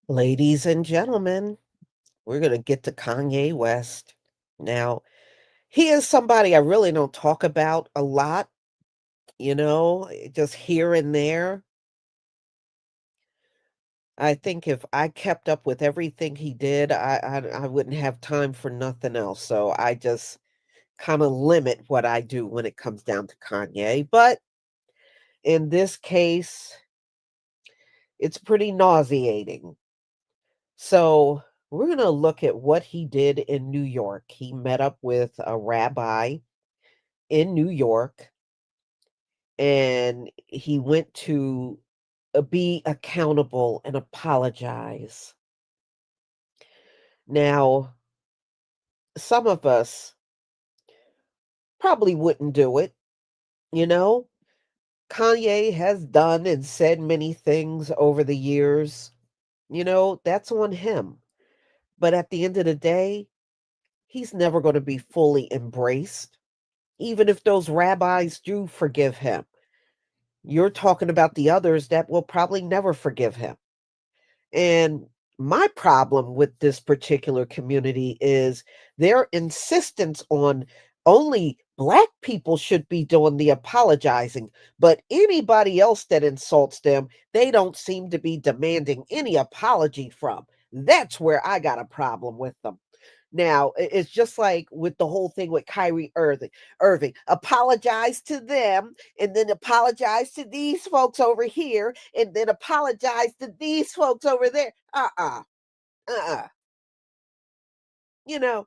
Ladies and gentlemen, we're going to get to Kanye West. Now, he is somebody I really don't talk about a lot, just here and there. I think if I kept up with everything he did, I wouldn't have time for nothing else. So I just kind of limit what I do when it comes down to Kanye. But in this case, it's pretty nauseating. So we're going to look at what he did in New York. He met up with a rabbi in New York and he went to be accountable and apologize. Now, some of us probably wouldn't do it, you know? Kanye has done and said many things over the years. That's on him. But at the end of the day, he's never going to be fully embraced, even if those rabbis do forgive him. You're talking about the others that will probably never forgive him. And my problem with this particular community is their insistence on only Black people should be doing the apologizing, but anybody else that insults them, they don't seem to be demanding any apology from. That's where I got a problem with them. Now, it's just like with the whole thing with Kyrie Irving. Apologize to them and then apologize to these folks over here and then apologize to these folks over there. Uh-uh. You know,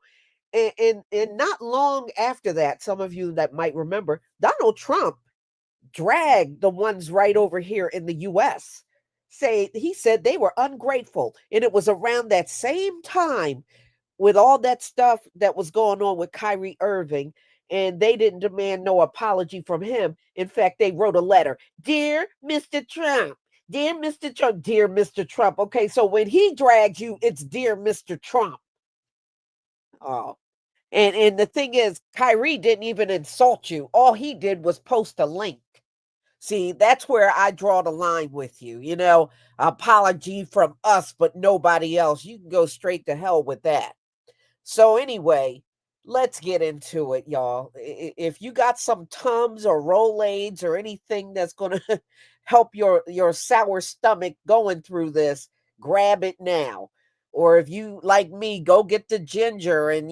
and not long after that, some of you that might remember, Donald Trump dragged the ones right over here in the US. He said they were ungrateful. And it was around that same time with all that stuff that was going on with Kyrie Irving, and they didn't demand no apology from him. In fact, they wrote a letter. Dear Mr. Trump, dear Mr. Trump, dear Mr. Trump. Okay, so when he drags you, it's dear Mr. Trump. Oh. And the thing is, Kyrie didn't even insult you. All he did was post a link. See, that's where I draw the line with you. Apology from us, but nobody else. You can go straight to hell with that. So anyway, let's get into it, y'all. If you got some Tums or Rolaids or anything that's going to help your sour stomach going through this, grab it now. Or if you like me, go get the ginger and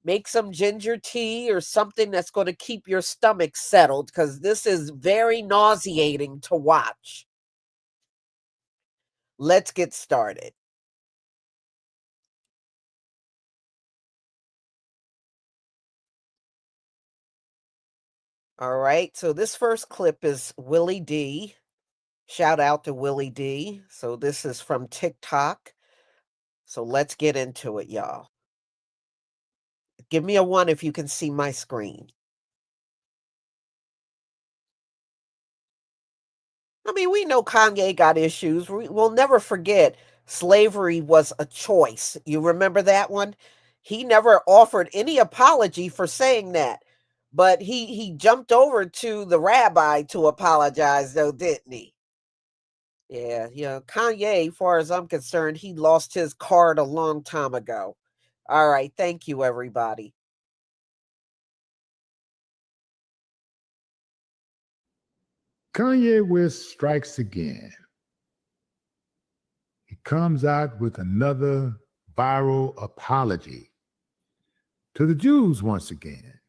make some ginger tea or something that's going to keep your stomach settled because this is very nauseating to watch. Let's get started. All right. So this first clip is Willie D. Shout out to Willie D. So this is from TikTok. So let's get into it, y'all. Give me a one if you can see my screen. I mean, we know Kanye got issues. We'll never forget slavery was a choice. You remember that one? He never offered any apology for saying that. But he jumped over to the rabbi to apologize, though, didn't he? Yeah, Kanye, as far as I'm concerned, he lost his card a long time ago. All right, thank you, everybody. Kanye West strikes again. He comes out with another viral apology to the Jews once again.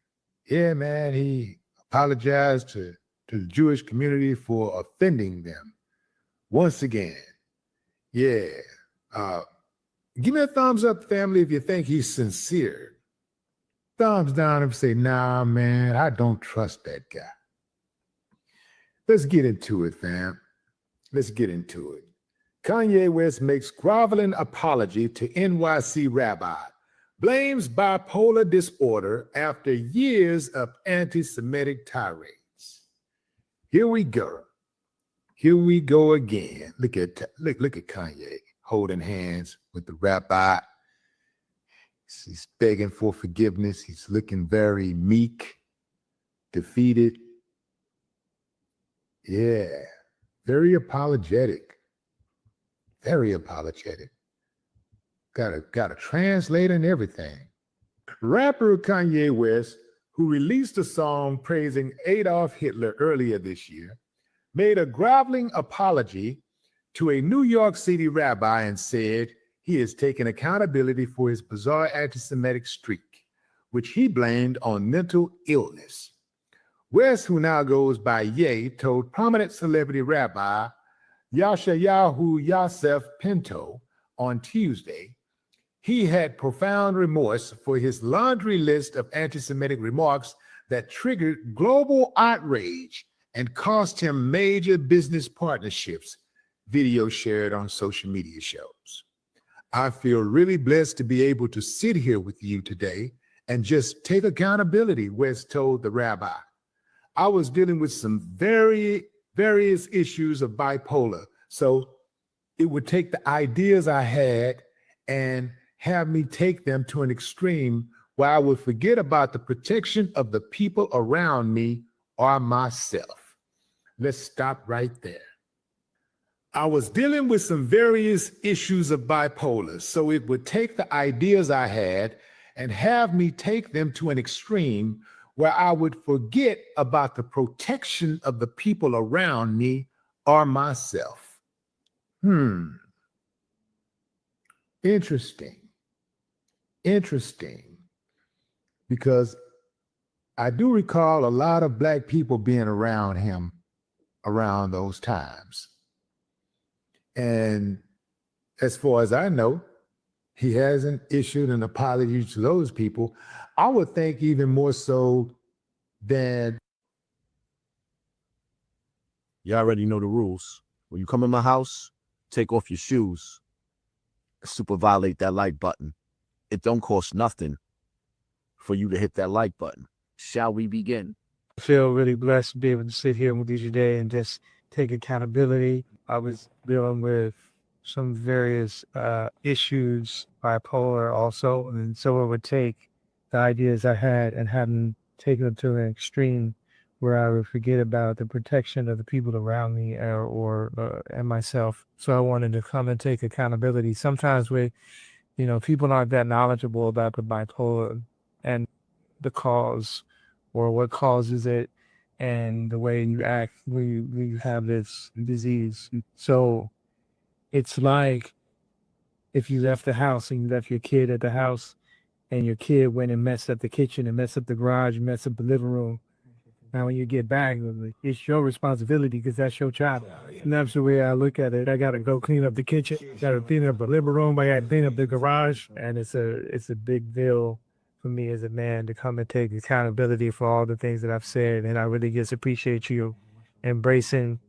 Yeah, man, he apologized to the Jewish community for offending them once again. Yeah. Uh, Give me a thumbs up, family, if you think he's sincere. Thumbs down if you say, nah, man, I don't trust that guy. Let's get into it, fam. Let's get into it. Kanye West makes groveling apology to NYC rabbi, blames bipolar disorder after years of anti-Semitic tirades. Here we go. Here we go again. Look at Kanye holding hands with the rabbi. He's begging for forgiveness. He's looking very meek, defeated. Yeah, very apologetic. very apologetic. Got a translator and everything. Rapper Kanye West, who released a song praising Adolf Hitler earlier this year, made a groveling apology to a New York City rabbi and said he is taking accountability for his bizarre anti-Semitic streak, which he blamed on mental illness. West, who now goes by Ye, told prominent celebrity rabbi Yashayahu Yosef Pinto on Tuesday he had profound remorse for his laundry list of anti-Semitic remarks that triggered global outrage and cost him major business partnerships, video shared on social media shows. I feel really blessed to be able to sit here with you today and just take accountability, West told the rabbi. I was dealing with some various issues of bipolar, so it would take the ideas I had and have me take them to an extreme where I would forget about the protection of the people around me or myself. Let's stop right there. I was dealing with some various issues of bipolar, so it would take the ideas I had and have me take them to an extreme where I would forget about the protection of the people around me or myself. Interesting, because I do recall a lot of Black people being around him around those times. And as far as I know, he hasn't issued an apology to those people. I would think even more so than. You already know the rules. When you come in my house, take off your shoes. Super violate that like button. It don't cost nothing for you to hit that like button. Shall we begin? I feel really blessed to be able to sit here with you today and just take accountability. I was dealing with some various issues, bipolar also, and so it would take the ideas I had and have them taken them to an extreme where I would forget about the protection of the people around me and myself. So I wanted to come and take accountability. Sometimes people aren't that knowledgeable about the bipolar and the cause or what causes it and the way you act when you have this disease. So it's like if you left the house and you left your kid at the house and your kid went and messed up the kitchen and messed up the garage and messed up the living room. Now, when you get back, it's your responsibility because that's your child. And that's the way I look at it. I got to go clean up the kitchen, got to clean up the living room, I got to clean up the garage. And it's a big deal for me as a man to come and take accountability for all the things that I've said. And I really just appreciate you embracing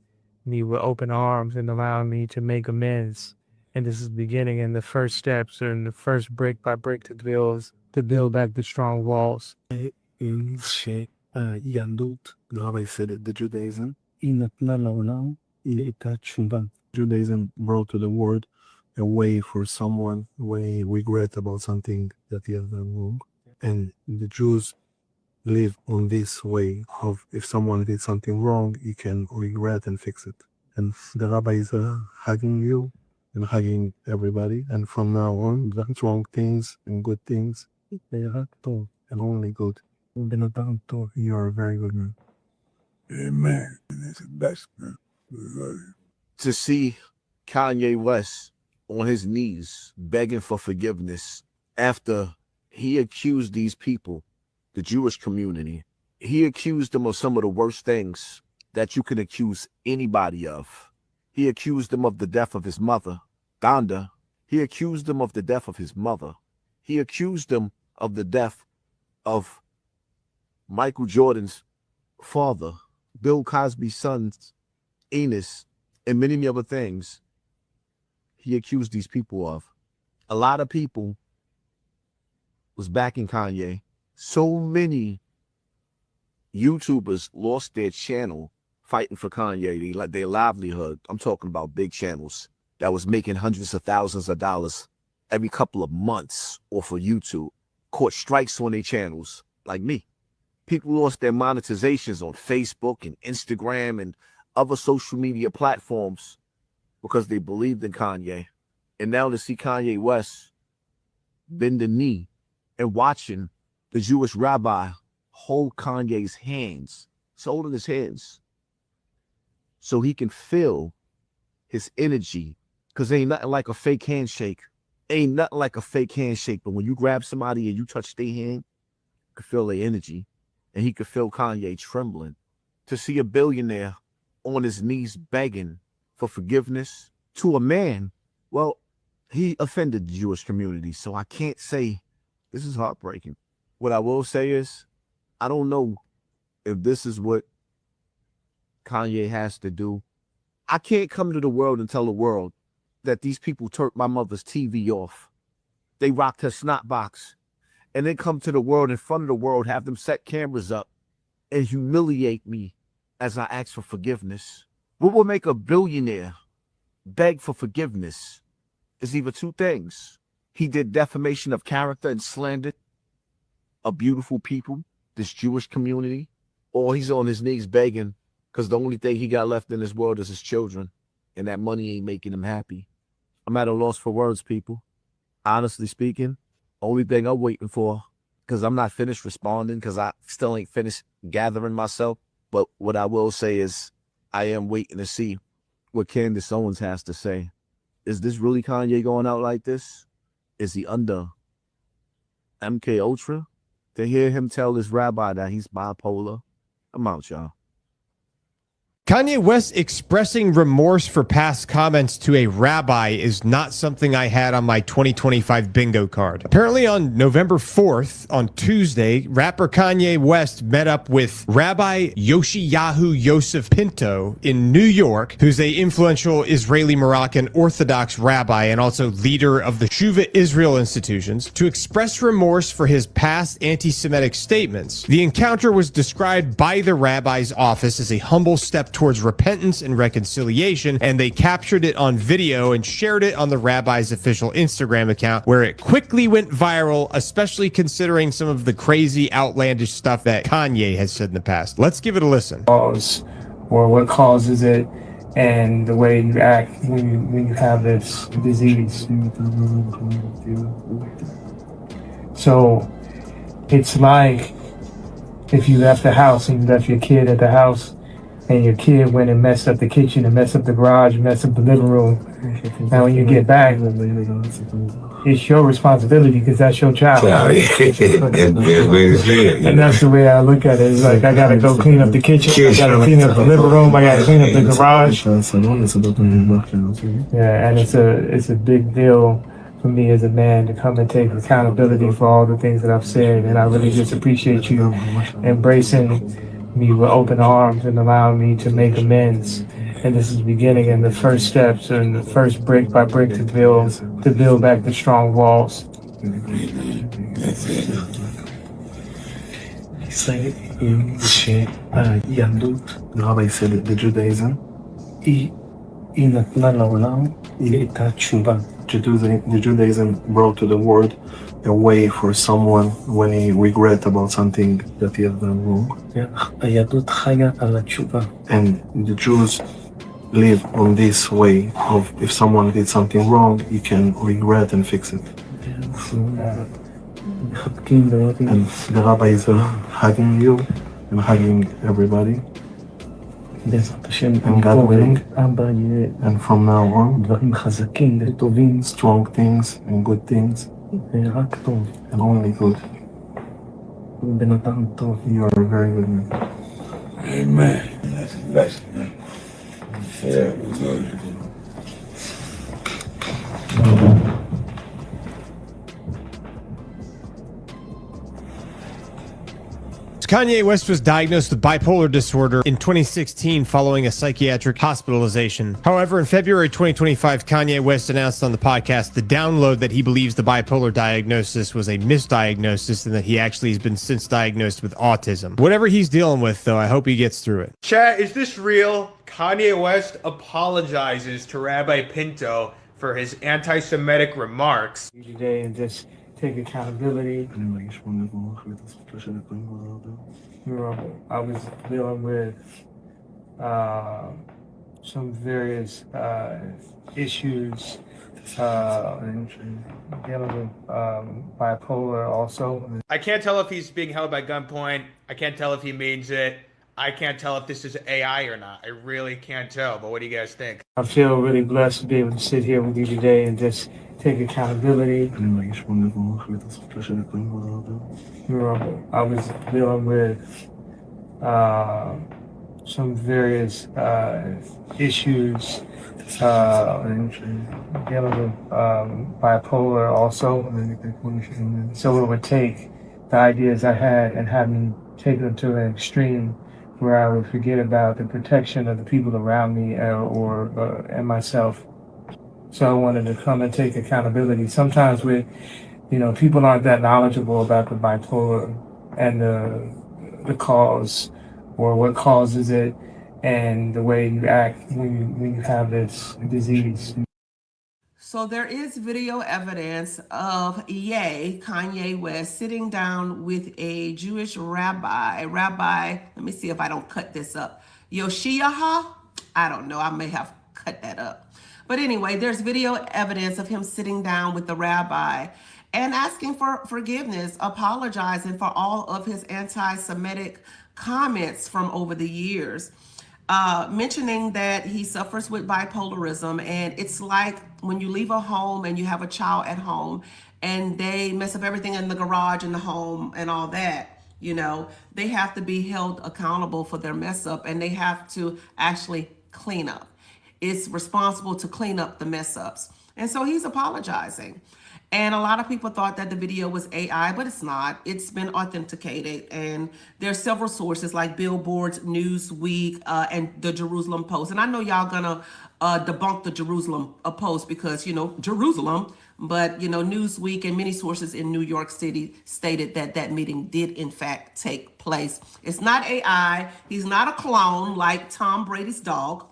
me with open arms and allowing me to make amends. And this is the beginning and the first steps and the first brick by brick to build back the strong walls. Yandut, Rabbi said it, the Judaism, Judaism brought to the world a way for someone, way regret about something that he has done wrong. And the Jews live on this way of if someone did something wrong, you can regret and fix it. And the rabbi is hugging you and hugging everybody. And from now on, that's wrong things and good things, they are told and only good. You're a very good man. Amen. That's the best man. To see Kanye West on his knees begging for forgiveness after he accused these people, the Jewish community, he accused them of some of the worst things that you can accuse anybody of. He accused them of the death of his mother, Donda. He accused them of the death of his mother. He accused them of the death of Michael Jordan's father, Bill Cosby's son, Enos, and many other things he accused these people of. A lot of people was backing Kanye. So many YouTubers lost their channel fighting for Kanye, their livelihood. I'm talking about big channels that was making hundreds of thousands of dollars every couple of months off of YouTube, caught strikes on their channels, like me. People lost their monetizations on Facebook and Instagram and other social media platforms because they believed in Kanye. And now to see Kanye West bend the knee and watching the Jewish rabbi hold Kanye's hands, he's holding his hands so he can feel his energy, because ain't nothing like a fake handshake. Ain't nothing like a fake handshake, but when you grab somebody and you touch their hand, you can feel their energy, and he could feel Kanye trembling. To see a billionaire on his knees begging for forgiveness to a man, well, he offended the Jewish community, so I can't say this is heartbreaking. What I will say is, I don't know if this is what Kanye has to do. I can't come to the world and tell the world that these people turned my mother's TV off. They rocked her snot box, and then come to the world in front of the world, have them set cameras up and humiliate me as I ask for forgiveness. What will make a billionaire beg for forgiveness is either two things. He did defamation of character and slandered a beautiful people, this Jewish community, or he's on his knees begging because the only thing he got left in this world is his children, and that money ain't making him happy. I'm at a loss for words, people. Honestly speaking, only thing I'm waiting for, because I'm not finished responding, because I still ain't finished gathering myself, but what I will say is I am waiting to see what Candace Owens has to say. Is this really Kanye going out like this? Is he under MK Ultra? To hear him tell this rabbi that he's bipolar, I'm out, y'all. Kanye West expressing remorse for past comments to a rabbi is not something I had on my 2025 bingo card. Apparently on November 4th, on Tuesday, rapper Kanye West met up with Rabbi Yoshiyahu Yosef Pinto in New York, who's a influential Israeli-Moroccan Orthodox rabbi and also leader of the Shuva Israel institutions, to express remorse for his past anti-Semitic statements. The encounter was described by the rabbi's office as a humble step towards repentance and reconciliation, and they captured it on video and shared it on the rabbi's official Instagram account, where it quickly went viral, especially considering some of the crazy, outlandish stuff that Kanye has said in the past. Let's give it a listen. Or what causes it, and the way you act when you have this disease. So it's like if you left the house and you left your kid at the house, and your kid went and messed up the kitchen and messed up the garage, messed up the living room. Now when you get back, it's your responsibility because that's your child. And that's the way I look at it. It's like I gotta go clean up the kitchen, I gotta clean up the living room, I gotta clean up the garage. Yeah, and it's a big deal for me as a man to come and take accountability for all the things that I've said, and I really just appreciate you embracing me with open arms and allowing me to make amends. And this is the beginning and the first steps and the first brick by brick to build back the strong walls. Rabbi said that the Judaism the Judaism brought to the world a way for someone when he regret about something that he has done wrong. And the Jews live on this way of if someone did something wrong, he can regret and fix it. And the rabbi is hugging you and hugging everybody. And God willing, and from now on, strong things and good things, and only good. You are a very good man. Amen. That's the best, man. Yeah, Kanye West was diagnosed with bipolar disorder in 2016 following a psychiatric hospitalization. However, in February 2025, Kanye West announced on the podcast the download that he believes the bipolar diagnosis was a misdiagnosis and that he actually has been since diagnosed with autism. Whatever he's dealing with, though, I hope he gets through it. Chat, is this real? Kanye West apologizes to Rabbi Pinto for his anti-Semitic remarks. Today and just take accountability. I was dealing with some various issues and dealing with bipolar also. I can't tell if he's being held by gunpoint. I can't tell if he means it. I can't tell if this is AI or not. I really can't tell. But what do you guys think? I feel really blessed to be able to sit here with you today and just take accountability. I was dealing with some various issues and dealing with bipolar also. So it would take the ideas I had and have me take them to an extreme where I would forget about the protection of the people around me and myself. So I wanted to come and take accountability. Sometimes people aren't that knowledgeable about the bipolar and the cause or what causes it and the way you act when you have this disease. So there is video evidence of Kanye West, sitting down with a Jewish rabbi, let me see if I don't cut this up, Yoshiyaha? I don't know, I may have cut that up. But anyway, there's video evidence of him sitting down with the rabbi and asking for forgiveness, apologizing for all of his anti-Semitic comments from over the years. Mentioning that he suffers with bipolarism, and it's like when you leave a home and you have a child at home and they mess up everything in the garage and the home and all that, they have to be held accountable for their mess up, and they have to actually clean up. It's responsible to clean up the mess ups. And so he's apologizing. And a lot of people thought that the video was AI, but it's not. It's been authenticated. And there's several sources like Billboard's, Newsweek, and the Jerusalem Post. And I know y'all gonna debunk the Jerusalem Post because, Jerusalem, but, Newsweek and many sources in New York City stated that that meeting did in fact take place. It's not AI. He's not a clone like Tom Brady's dog,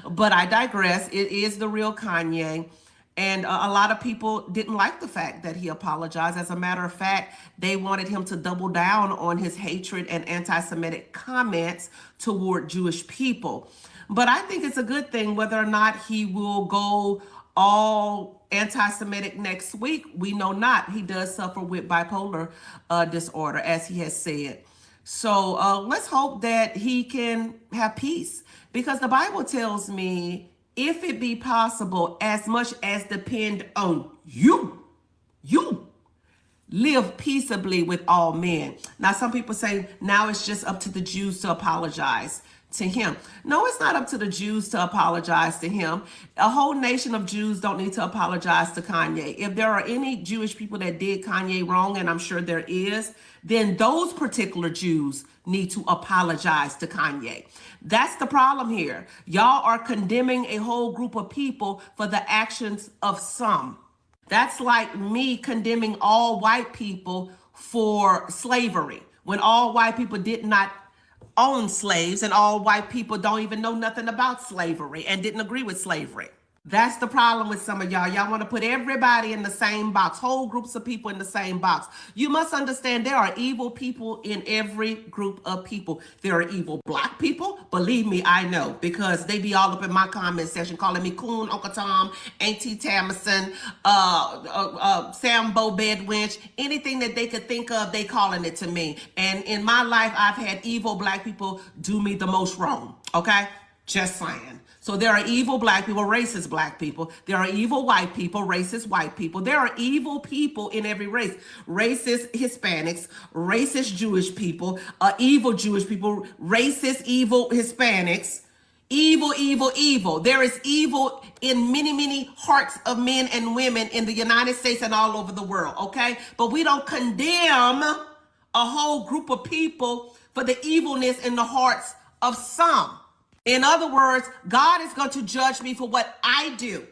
but I digress. It is the real Kanye. And a lot of people didn't like the fact that he apologized. As a matter of fact, they wanted him to double down on his hatred and anti-Semitic comments toward Jewish people. But I think it's a good thing whether or not he will go all anti-Semitic next week. We know not. He does suffer with bipolar disorder, as he has said. So let's hope that he can have peace, because the Bible tells me, if it be possible, as much as depend on you live peaceably with all men. Now, some people say now it's just up to the Jews to apologize to him. No, it's not up to the Jews to apologize to him. A whole nation of Jews don't need to apologize to Kanye. If there are any Jewish people that did Kanye wrong, and I'm sure there is, then those particular Jews need to apologize to Kanye. That's the problem here. Y'all are condemning a whole group of people for the actions of some. That's like me condemning all white people for slavery, when all white people did not own slaves and all white people don't even know nothing about slavery and didn't agree with slavery. That's the problem with some of y'all. Y'all want to put everybody in the same box, whole groups of people in the same box. You must understand there are evil people in every group of people. There are evil Black people. Believe me, I know, because they be all up in my comment section calling me Coon, Uncle Tom, Auntie Tamison, Sambo Bedwinch, anything that they could think of, they calling it to me. And in my life, I've had evil Black people do me the most wrong, okay? Just saying. So there are evil Black people, racist Black people. There are evil white people, racist white people. There are evil people in every race. Racist Hispanics, racist Jewish people, evil Jewish people, racist, evil Hispanics. Evil, evil, evil. There is evil in many, many hearts of men and women in the United States and all over the world, okay? But we don't condemn a whole group of people for the evilness in the hearts of some. In other words, God is going to judge me for what I do,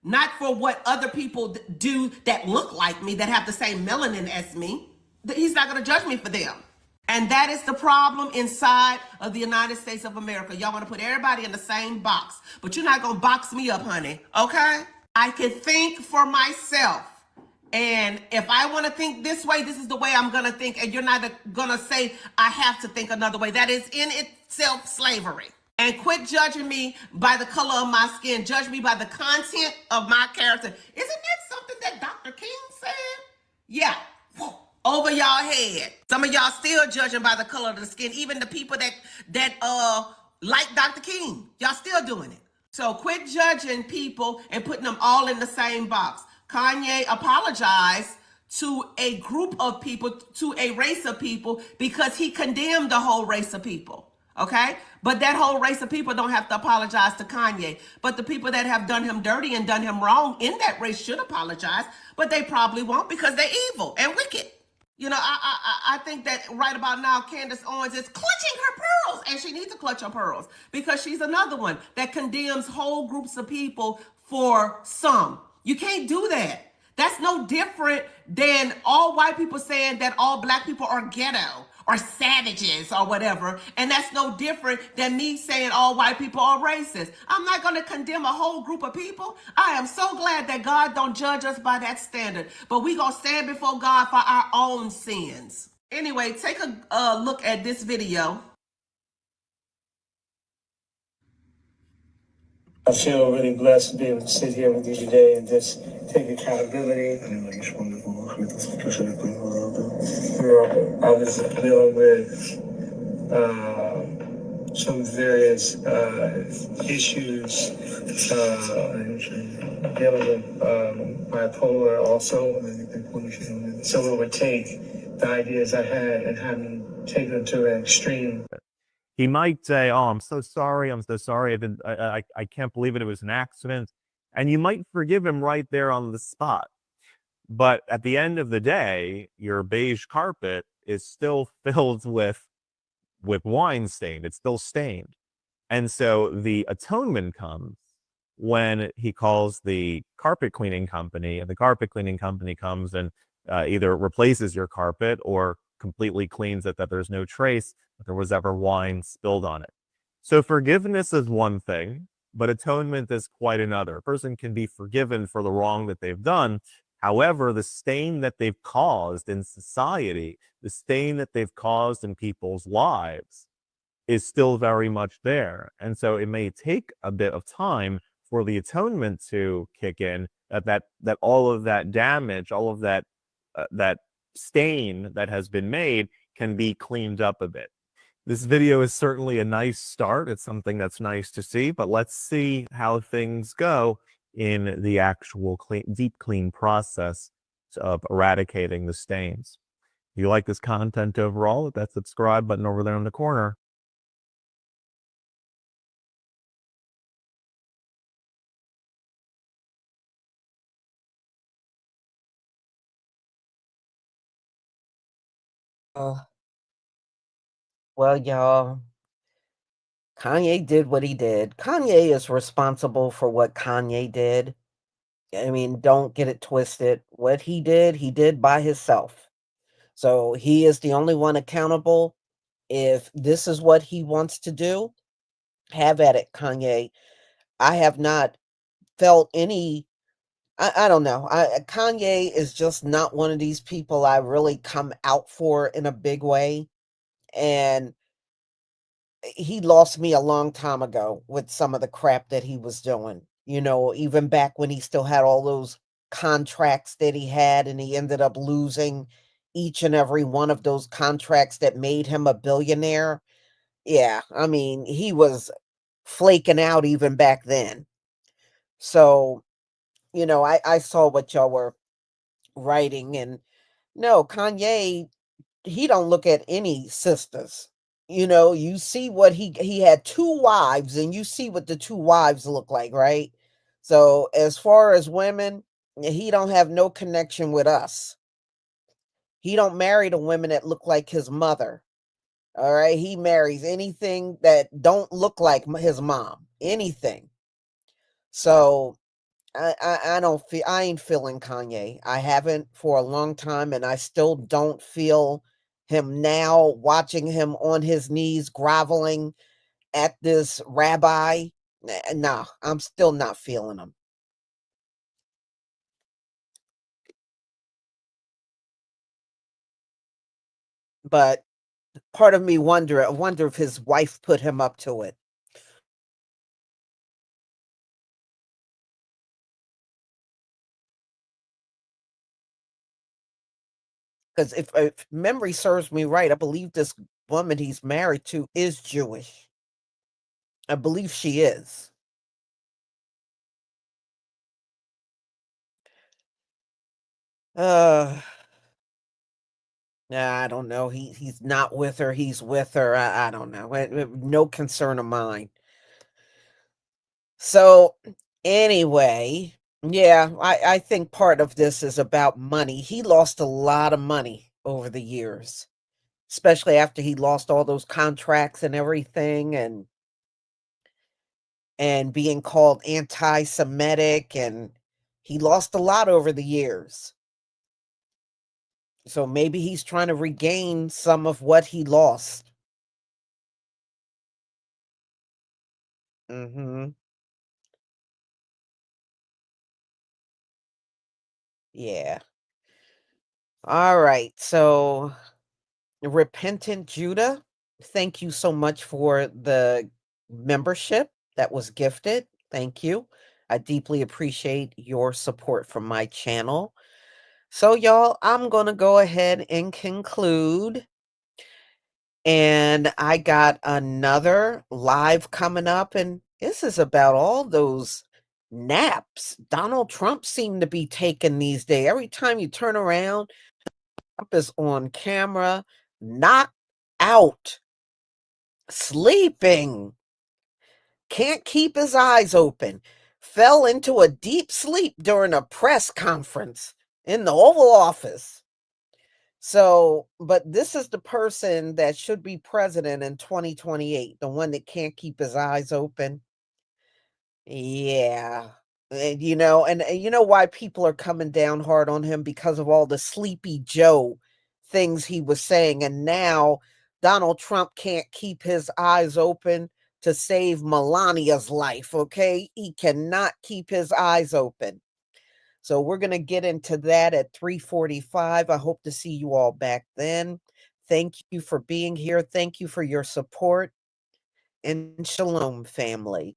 not for what other people do that look like me, that have the same melanin as me. He's not going to judge me for them. And that is the problem inside of the United States of America. Y'all want to put everybody in the same box, but you're not going to box me up, honey, okay? I can think for myself. And if I want to think this way, this is the way I'm going to think. And you're not going to say I have to think another way. That is in itself slavery. And quit judging me by the color of my skin. Judge me by the content of my character. Isn't that something that Dr. King said? Yeah. Over y'all head. Some of y'all still judging by the color of the skin. Even the people that like Dr. King. Y'all still doing it. So quit judging people and putting them all in the same box. Kanye apologized to a group of people, to a race of people, because he condemned the whole race of people. Okay? But that whole race of people don't have to apologize to Kanye. But the people that have done him dirty and done him wrong in that race should apologize, but they probably won't because they're evil and wicked. You know, I think that right about now, Candace Owens is clutching her pearls, and she needs to clutch her pearls because she's another one that condemns whole groups of people for some. You can't do that. That's no different than all white people saying that all black people are ghetto or savages or whatever. And that's no different than me saying all white people are racist. I'm not going to condemn a whole group of people. I am so glad that God don't judge us by that standard. But we going to stand before God for our own sins. Anyway, take a look at this video. I feel really blessed to be able to sit here with you today and just take accountability. I was dealing with some various issues, dealing with bipolar also. So it would take the ideas I had and have me take them to an extreme. He might say, "Oh, I'm so sorry. I'm so sorry. I can't believe it. It was an accident." And you might forgive him right there on the spot. But at the end of the day, your beige carpet is still filled with wine stain. It's still stained. And so the atonement comes when he calls the carpet cleaning company, and the carpet cleaning company comes and either replaces your carpet or completely cleans it, that there's no trace that there was ever wine spilled on it. So forgiveness is one thing, but atonement is quite another. A person can be forgiven for the wrong that they've done. However, the stain that they've caused in society, the stain that they've caused in people's lives, is still very much there. And so it may take a bit of time for the atonement to kick in, that all of that damage, all of that stain that has been made can be cleaned up a bit. This video is certainly a nice start. It's something that's nice to see, but let's see how things go in the actual deep clean process of eradicating the stains. If you like this content overall, hit that subscribe button over there in the corner. Well, y'all, Kanye did what he did. Kanye is responsible for what Kanye did. I mean, don't get it twisted. What he did by himself. So he is the only one accountable. If this is what he wants to do, have at it, Kanye. I have not felt any. I don't know. Kanye is just not one of these people I really come out for in a big way. And he lost me a long time ago with some of the crap that he was doing. You know, even back when he still had all those contracts that he had, and he ended up losing each and every one of those contracts that made him a billionaire. Yeah, I mean, he was flaking out even back then. So, you know, I saw what y'all were writing, and no, Kanye, he don't look at any sisters. You know, you see what he had 2 wives, and you see what the 2 wives look like, right? So, as far as women, he don't have no connection with us. He don't marry the women that look like his mother. All right, he marries anything that don't look like his mom, anything. So, I don't feel, I ain't feeling Kanye. I haven't for a long time, and I still don't feel him now, watching him on his knees groveling at this rabbi. Nah, I'm still not feeling him. But part of me I wonder if his wife put him up to it. Because if memory serves me right, I believe this woman he's married to is Jewish. I believe she is. I don't know. He's not with her. He's with her. I don't know. No concern of mine. So anyway, yeah, I think part of this is about money. He lost a lot of money over the years, especially after he lost all those contracts and everything, and being called anti-Semitic, and he lost a lot over the years. So maybe he's trying to regain some of what he lost. Mhm. Yeah. All right. So, Repentant Judah, thank you so much for the membership that was gifted. Thank you. I deeply appreciate your support from my channel. So, y'all, I'm going to go ahead and conclude. And I got another live coming up, and this is about all those naps Donald Trump seemed to be taking these days. Every time you turn around, Trump is on camera, knocked out, sleeping, can't keep his eyes open, fell into a deep sleep during a press conference in the Oval Office. So, but this is the person that should be president in 2028, the one that can't keep his eyes open. Yeah. And you know why people are coming down hard on him, because of all the Sleepy Joe things he was saying. And now Donald Trump can't keep his eyes open to save Melania's life, okay? He cannot keep his eyes open. So we're going to get into that at 3:45. I hope to see you all back then. Thank you for being here. Thank you for your support. And shalom, family.